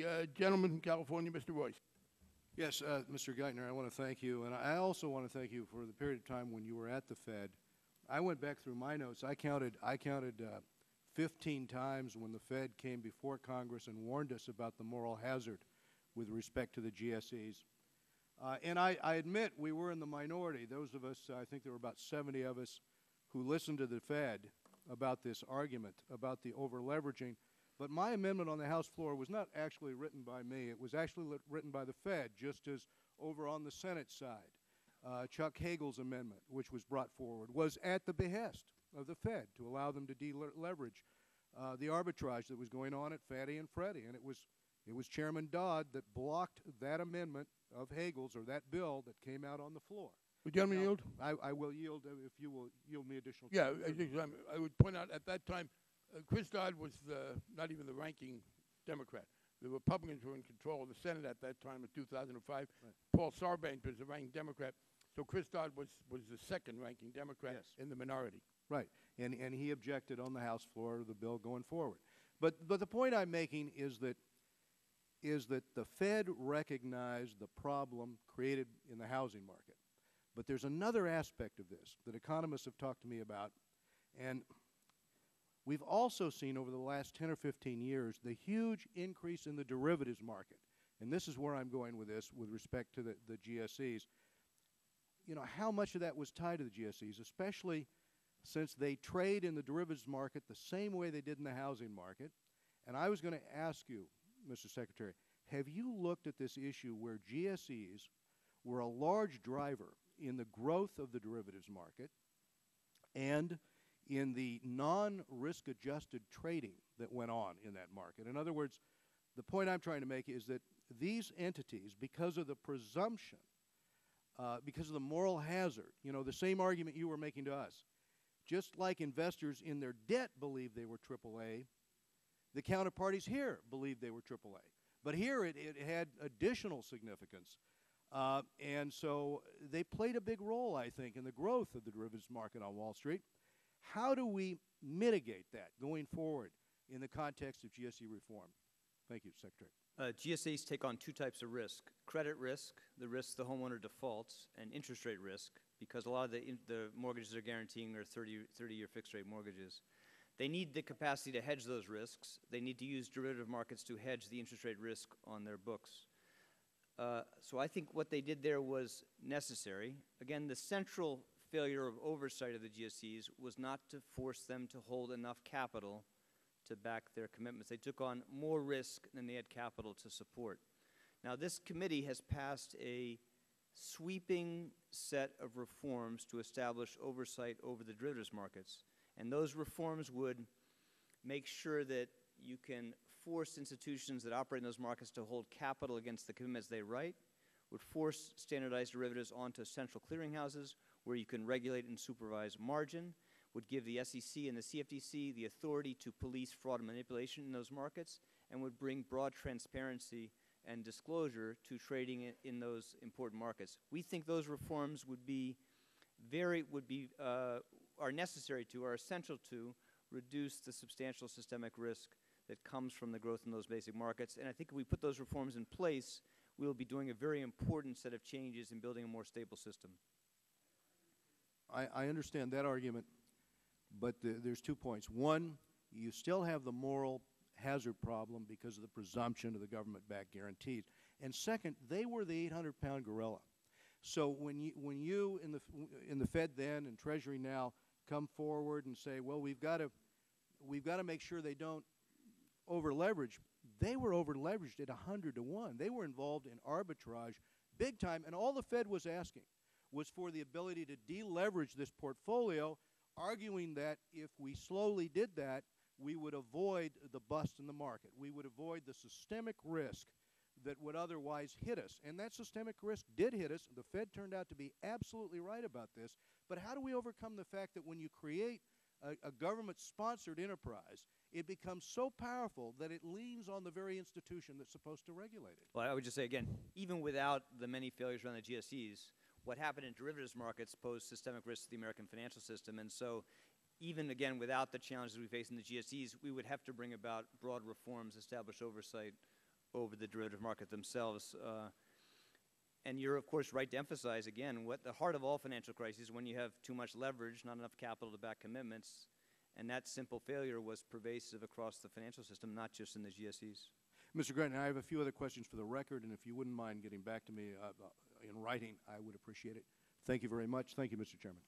The gentleman from California, Mr. Royce. Yes, Mr. Geithner, I want to thank you. And I also want to thank you for the period of time when you were at the Fed. I went back through my notes. I counted 15 times when the Fed came before Congress and warned us about the moral hazard with respect to the GSEs. And I admit we were in the minority. Those of us, I think there were about 70 of us who listened to the Fed about this argument, about the over-leveraging. But my amendment on the House floor was not actually written by me. It was actually written by the Fed, just as over on the Senate side. Chuck Hagel's amendment, which was brought forward, was at the behest of the Fed to allow them to deleverage the arbitrage that was going on at Fannie and Freddie. And it was Chairman Dodd that blocked that amendment of Hagel's, or that bill that came out on the floor. Would the gentleman yield? I will yield if you will yield me additional time. Yeah, I would point out at that time, Chris Dodd was not even the ranking Democrat. The Republicans were in control of the Senate at that time in 2005. Right. Paul Sarbanes was the ranking Democrat. So Chris Dodd was the second ranking Democrat in the minority. Right. And he objected on the House floor to the bill going forward. But the point I'm making is that the Fed recognized the problem created in the housing market. But there's another aspect of this that economists have talked to me about, and we've also seen over the last 10 or 15 years the huge increase in the derivatives market. And this is where I'm going with this with respect to the GSEs. You know, how much of that was tied to the GSEs, especially since they trade in the derivatives market the same way they did in the housing market. And I was going to ask you, Mr. Secretary, have you looked at this issue where GSEs were a large driver in the growth of the derivatives market and in the non-risk adjusted trading that went on in that market? In other words, the point I'm trying to make is that these entities, because of the presumption, because of the moral hazard, you know, the same argument you were making to us, just like investors in their debt believed they were AAA, the counterparties here believed they were AAA. But here it had additional significance. And so they played a big role, I think, in the growth of the derivatives market on Wall Street. How do we mitigate that going forward in the context of GSE reform? Thank you, Secretary. GSEs take on two types of risk: credit risk, the risk the homeowner defaults, and interest rate risk, because a lot of the mortgages they're guaranteeing are 30-year fixed-rate mortgages. They need the capacity to hedge those risks. They need to use derivative markets to hedge the interest rate risk on their books. So I think what they did there was necessary. Again, the central failure of oversight of the GSEs was not to force them to hold enough capital to back their commitments. They took on more risk than they had capital to support. Now, this committee has passed a sweeping set of reforms to establish oversight over the derivatives markets. And those reforms would make sure that you can force institutions that operate in those markets to hold capital against the commitments they write, would force standardized derivatives onto central clearinghouses where you can regulate and supervise margin, would give the SEC and the CFTC the authority to police fraud and manipulation in those markets, and would bring broad transparency and disclosure to trading in those important markets. We think those reforms are necessary to, are essential to, reduce the substantial systemic risk that comes from the growth in those basic markets. And I think if we put those reforms in place, we will be doing a very important set of changes in building a more stable system. I understand that argument, but there's 2 points. One, you still have the moral hazard problem because of the presumption of the government-backed guarantees. And second, they were the 800-pound gorilla. So when you in the Fed then and Treasury now come forward and say, well, we've got to make sure they don't over-leverage, they were over-leveraged at 100 to 1. They were involved in arbitrage big time, and all the Fed was asking was for the ability to deleverage this portfolio, arguing that if we slowly did that, we would avoid the bust in the market. We would avoid the systemic risk that would otherwise hit us. And that systemic risk did hit us. The Fed turned out to be absolutely right about this. But how do we overcome the fact that when you create a government-sponsored enterprise, it becomes so powerful that it leans on the very institution that's supposed to regulate it? Well, I would just say, again, even without the many failures around the GSEs, what happened in derivatives markets posed systemic risk to the American financial system. And so even, again, without the challenges we face in the GSEs, we would have to bring about broad reforms, establish oversight over the derivative market themselves. And you're, of course, right to emphasize, again, what the heart of all financial crises, when you have too much leverage, not enough capital to back commitments, and that simple failure was pervasive across the financial system, not just in the GSEs. Mr. Geithner, I have a few other questions for the record, and if you wouldn't mind getting back to me in writing, I would appreciate it. Thank you very much. Thank you, Mr. Chairman.